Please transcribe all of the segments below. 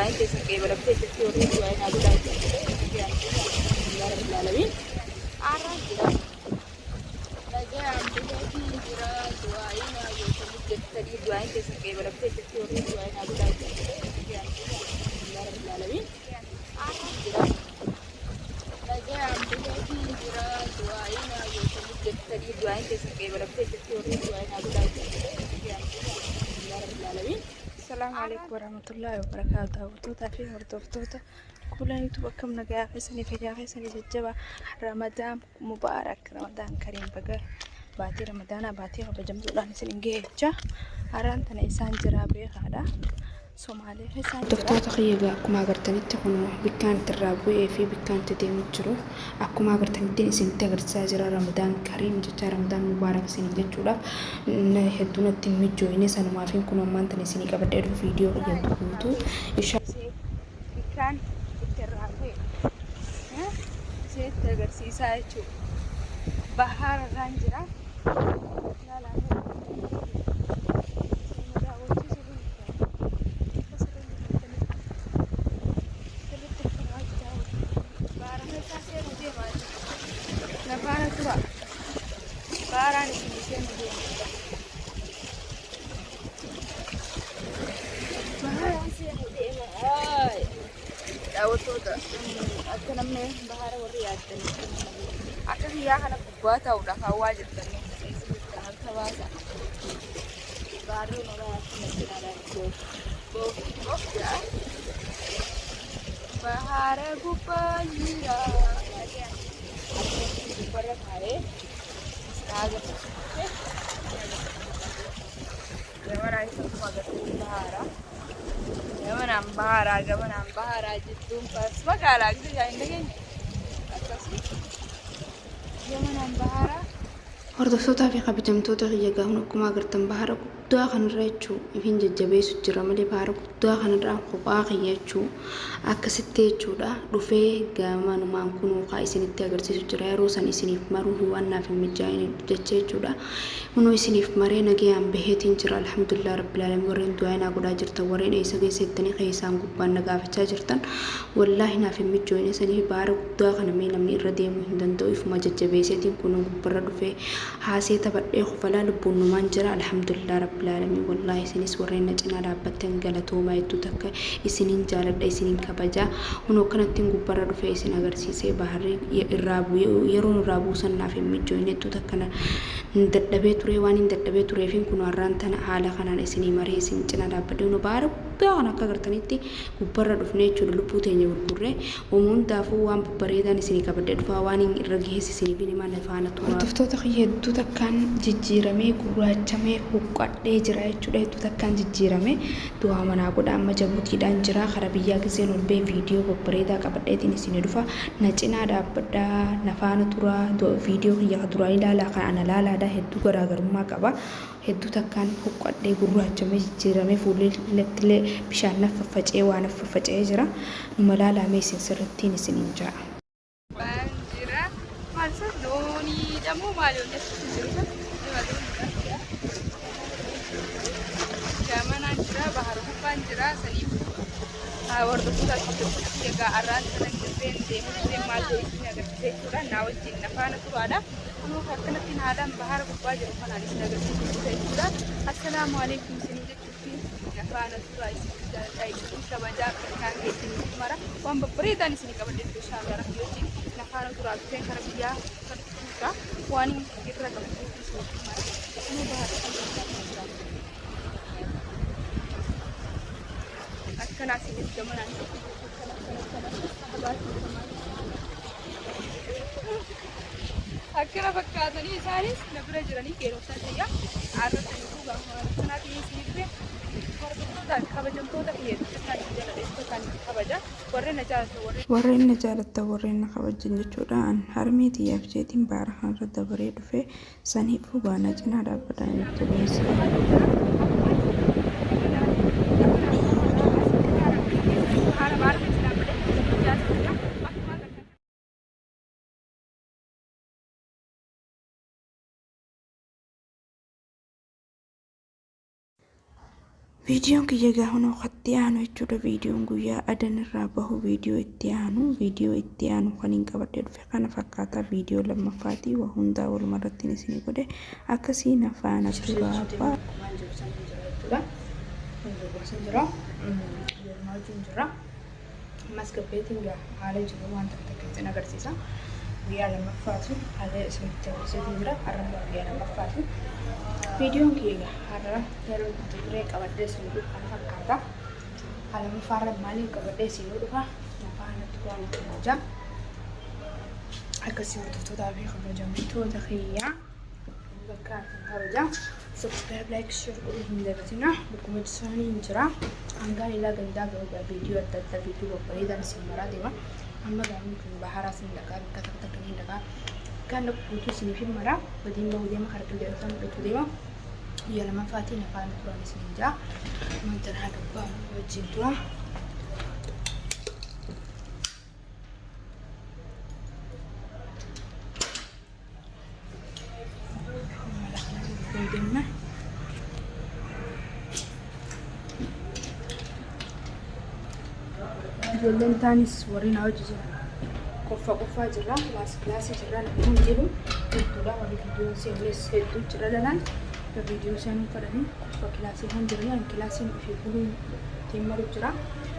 du'aan keessa qe'ee balaftee jirti warri du'aan addaa ilaalamiin aarraan jira. Nagaa ammayyaatti jira du'aan yookiin jettanii du'aan keessa qe'ee balaftee jirti warri du'aan addaa ilaalamiin aarraan jira. Nagaa ammayyaatti jira du'aan yookiin jettanii du'aan keessa qe'ee balaftee jirti warri du'aan addaa ilaalamiin. السلام عليكم ورحمة الله وبركاته. وتوتا في مرتوفة كلنا يوتيوب كم نجاح فيسني في جاح فيسني جتجبا رمضان مبارك رمضان كريم بقى باتي رمضان باتي وبجمع الله نسين جيجا أران تنا إنسان جرابي هذا سومالي إنسان دكتور تخيجا أكو ما قرتني تكونوا بكان ترابوي في بكان تدين مجرو أكو ما قرتني تين سين تقرت ساجرا رمضان كريم جتا رمضان مبارك سين جتولا نهدونا تيمجو إني سنة ما فين كنا ما أنت نسيني كبدأ الفيديو يدوتو إيش بكان ترابوي ها سين تقرت ساجو بحر رانجرا لا لا نفعنا ترى باراني سنين مدينة باراني سنين مدينة آي داوتودا أكنا من بحر وريات أكنا هي أنا بقواتها ولا خواجر تاني سيسمع الخواسة بارو نرى أكنا على بوف بحر بوبايا برا खाए आगे जवन आई सब मगर बहारा जवन बहारा जितुम पास बकाला आगे जाएंगे जवन बहारा hordoftoota fi kabajamtoota kiyya gaafnu akkuma agartan bahara guddaa kanarra jechuu ifin jajjabeessu jira malee bahara guddaa kanarra kophaa kiyyachuu akkasitti jechuudha dhufee gaamanumaan kunuu kaa isinitti agarsiisu jira yeroo san isiniif maruu waan naaf hin mijaa'in jecha jechuudha kunuu isiniif maree nagayaan baheetiin jira alhamdulillah rabbil alamin warreen du'aa godhaa jirtan warreen eessa geessettanii keessaan gubbaan nagaafachaa jirtan wallaahi naaf hin mijaa'in isiniif bahara guddaa kana mee namni irra deemuu hin danda'u ifuma jajjabeeseetiin kunuu gubbarra dhufee حاسيت بدي خفلا لبونو مانجرا الحمد لله رب العالمين والله سنيس ورينا جنا رابطن غلطو ما يتوتك اسنين جالد اسنين كبجا ونو كانت تنغو برا دفه اسن اغرسيسه بحر الرابو يرون رابو سنا في مجوين توتكنا نددبه توري وان نددبه توري فين كنو ارانتنا حالا خنان اسني مري سن جنا رابطو نو بار دانا كغرتنيتي غبرا دفنه چود لبوتني ورغره ومون دافو وان بريدان اسني كبدد فوان رغيس اسني بينما نفانا تو تفتو تخيد takkan jijjiirame gurraachamee huqqadhee jira jechuudha hedduu takkan jijjiirame du'aa manaa godha amma jabuutiidhaan jira kara biyyaa giseen ol bee viidiyoo babbareedaa qabadheetiin isin dhufa na cinaa dhaabbadhaa nafaana tura viidiyoo kiyya duraa ilaalaa kan ana laalaadha hedduu garaagarummaa qaba hedduu takkan huqqadhee gurraachamee jijjiirame fuullee bishaan naffafacee waan naffafacee jira numa laalamee isin sirrittiin isiniin jira Doni jamu malu ni sendiri Zaman anjira bahar bukan jira seni awar tu sudah kita jaga aran senang kepen dem malu ini agar kita nawat jin nafana tu ada anu hakna tin adam bahar bukan jira kan ada agar kita assalamualaikum sini jadi nafana tu ai kita baca kan ini mara wan berbeda di sini kabar itu syarah yoji nafana tu ada yang karbiya wani kita akan ini bahar akan asing zaman nanti akan apa kata ni saris nebra jerani kerosan saya ada tentu bahwa nanti sini pe dah kabajan tu dah iya kan jalan itu kan kabaja warreen na jaalatta warreen na kabajan jechuudhaan harmee xiyyaaf jeetiin baara kanarra dabaree dhufe saniifuu baana cinaa dhaabbataan jajjabeessa فيديو كي يجاهنا خطيانو يجود فيديو نقويا أدن الرابه فيديو اتيانو خنين كبردد في قنا فكاتا فيديو لما فاتي وهندا والمرتين سيني قده أكسي نفانا ترابا ماسك بيتين جا على جنوب وانت تكتنا قرسيسا ويا لما فاتو على اسم التوسيد جرا أربع ويا لما فاتو فيديو كيغا هذا هرو تبريك أبدا سيلو أنا فكرتا على مفارد مالي كبدا سيلو دفع نفعنا تقوم بموجة أكسي وتفتودا في خبرجة ميتو دخيا بكات خبرجة سبسكرايب لايك شير كلهم دبتنا بكم تسوني نجرا أنقال إلى قندا جوجا فيديو أتتا فيديو بقريدا نسمرا ديما أما قاموا كن بحارة سندكا كتب تكنين دكا كان لك سني في مرة بدين له ديما خرج اللي أصلا بتوديما يا لما فاتي نفعل القرآن سنجا ما تنها كبار وجدوا بدينا جلدن تانيس ورينا وجه قفا جرا كلاس جرا نحن جيبو تدولا وفيديو سينلس هدو جرا لنا فيديو سينو فرني قفا كلاسي هن جرا كلاسي في كل تيمر جرا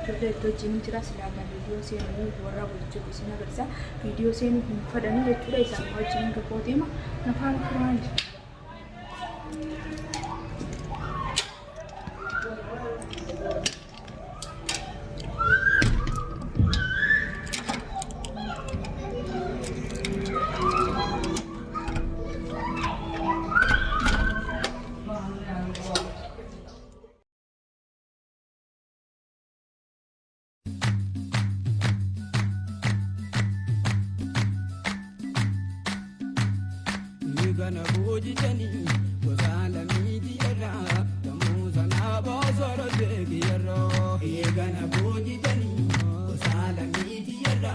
جلد توجين جرا سلاما فيديو سينو ورا وجه بسنا برسا فيديو سينو فرني لتولا يسام وجين كبوديما نفعل القرآن gana boji jani wazala midi yara tamuza na bazara degi yara gana boji jani wazala midi yara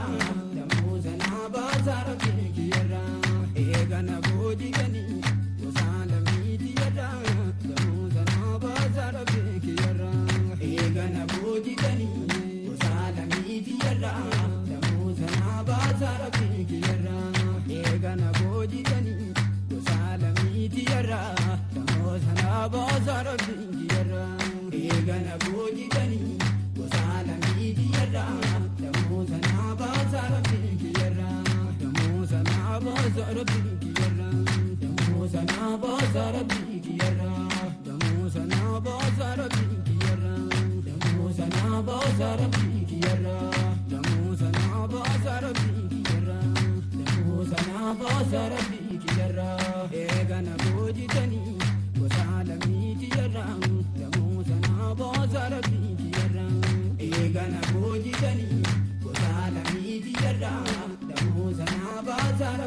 tamuza na bazara degi yara gana boji jani wazala midi yara tamuza na bazara degi yara gana boji jani wazala midi yara tamuza na bazara degi yara gana boji jani Tiyara, tamosana bazara tiyara, egana boji dani, wasala mi tiyara, tamosana bazara tiyara, tamosana bazara tiyara, tamosana bazara tiyara, tamosana bazara tiyara, tamosana bazara tiyara, tamosana bazara tiyara, tamosana bazara tiyara. Egana boji dani, wasala miti yarang, tamusana bazara miti yarang. Egana boji dani, wasala miti yarang, tamusana bazara.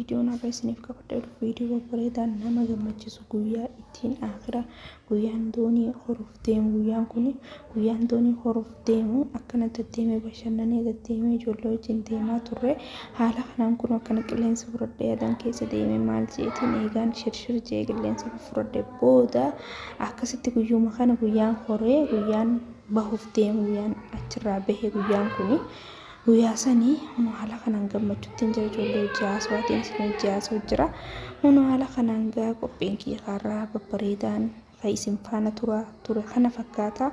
viidiyoon har'a isiniif qabadhee dhufe viidiyoo bareedaa nama gammachiisu guyyaa ittiin akhiraa guyyaan doonii horuuf deemu guyyaan kun guyyaan doonii horuuf deemu akkanatti deemee bashannanee deemee ijoollee wajjin deemaa turre haala kanaan kun akkana qilleensa fudhadhee adan keessa deemee maal jeetiin eegaan shirshir jee qilleensa fudhadhee booda akkasitti guyyuma kana guyyaan horee guyyaan bahuuf deemu guyyaan achirraa bahee guyyaan kun guyyaa sanii hunu haala kanaan gammachuutiin jira ijoollee jaaswaatiin isin jaasoo jira hunu haala kanaan gaa qophiin kiyyaarraa babbareedaan isin faana ture kana fakkaata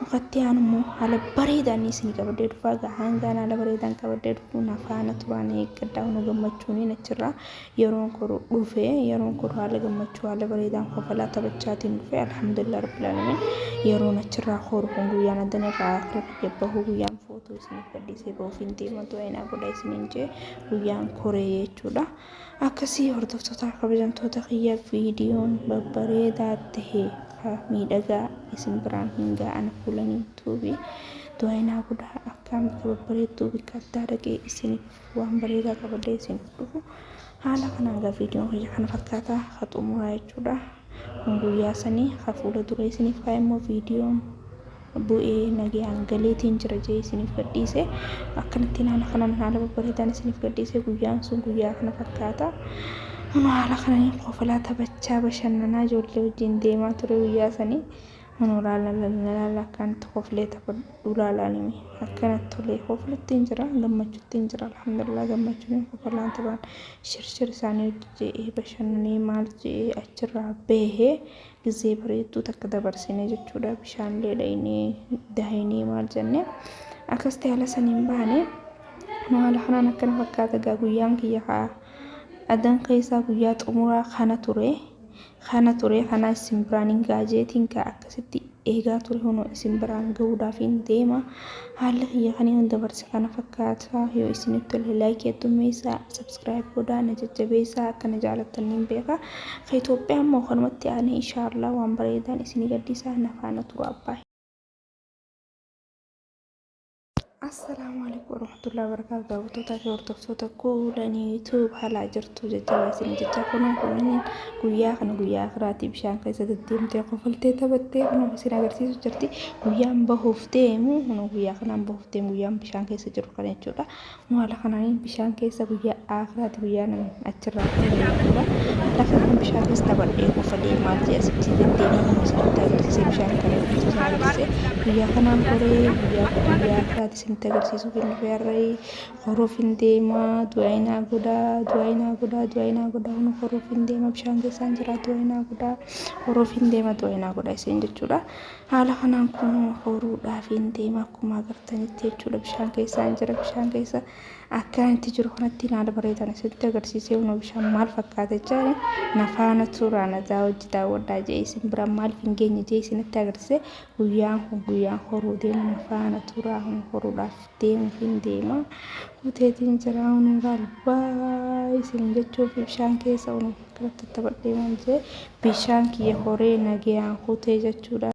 mukatti aanummoo haala bareedaan isin qabadee dhufaa gahangaan haala bareedaan qabadee dhufu na faana turaan eeggaddaa hunu gammachuun achirraa yeroon koru dhufe yeroon koru haala gammachuu haala bareedaan kofalaa taphachaatiin dhufe alhamdulillah rabbil alamin yeroon achirraa koru kun guyyaan adan irraa akhira yabbahu guyyaan footoo isin gadhiisee boofiin deematu ayinaa godha isiniin jee guyyaan koree jechuudha. Akkasii hordoftoota kabajamtoota kiyya viidiyoon babbareedaa tahee miidhagaa isin biraan hingaa ana fuulanii tuubii du'aayinaa guddaa akkaan babbareedduu bikka addaa dhaqee isiniif waan bareedaa qabadee isiniif dhufu haala kanaan gaa viidiyoon kiyya kana fakkaataa haxumuraa jechuudha. Guyyaa sanii hafuula dura isiniif kaa immoo viidiyoon bu'ee nagaan galeetiin jira jee isiniif gadhiise akkanatti haala kanaan haala babbareedaan isiniif gadhiise guyyaan sun guyyaa kana fakkaata. Hunu haala kanaan kofalaa taphachaa bashannanaa ijoollee wajjin deemaa ture guyyaa sanii hunu laala akkanatti kofilee taphadhu laalaalimi akkanatti tolee kofilattiin jira gammachuuttiin jira alhamdulillah gammachuun kofalaan taphaan shirshir isaanii hojjee bashannanee maal jee achirraa bahee gizee bareedduu takka dabarsine jechuudha bishaanlee dhaynee dahaynee maal jenne akkasitti haala saniin baane hunu haala kanaan akkana fakkaata gaa guyyaan kiyya adan keessaa guyyaa xumuraa kana ture kana isin biraan gaajeetiin kaa akkasitti eegaa ture hunu isin biraan gahuudhaaf hin deema haala kiyya kaniin dabarse kana fakkaata yoo isiniif tole laayik heddummeessaa sabskiraayib godhaa na jajjabeessaa akkana jaalattaniin beeka ka Itoophiyaa immoo kanumatti aanee inshaallah waan bareedaan isinii gadhiisaa na faana turu abbaa. Assalamu alaikum warahmatullahi wabarakatuh. Hordoftoota fi hordoftoota kuulanii YouTube haala jirtu jajjabaa isin jecha kunuun guyyaa kana guyyaa akhiraatti bishaan keessa deddeemtee kofaltee taphattee kunuun isin agarsiisu jirti guyyaan bahuuf deemu kunuun guyyaa kanaan bahuuf deemu guyyaan bishaan keessa jiru kana jechuudha. Haala kanaan bishaan keessa guyyaa akhiraatti guyyaan achirraa jechuudha. Lafa kan bishaan keessa taphadhee kofalee maal jee asitti deddeemee kunuun isin agarsiisee bishaan kana agarsiisee guyyaa kanaan koree guyyaa akhiraatti agarsiisuuf hin feerree horuuf hin deema du'aayinaa godhaa hunu horuuf hin deema bishaan keessaan jira du'aayinaa godhaa horuuf hin deema du'aayinaa godhaa isin jechuudha. Haala kanaan kun horuudhaaf hin deema akkuma agartanitti jechuudha bishaan keessaan jira bishaan keessa akkaan itti jiru kanatti haala bareedaan isinitti agarsiisee hunu bishaan maal fakkaata jechaani na faana turaa nagaa hojii daawwadhaa jee isin biraan maaliif hin geenye jee isinitti agarsiise guyyaan kun guyyaan horuu deemu na faana turaa hunu horuudhaaf deemuuf hin deema kuteetiin jira hunu galbaa isin jechuuf bishaan keessa hunu kanatti taphadhee maal jee bishaan kiyya horee nagayaan kutee jechuudha.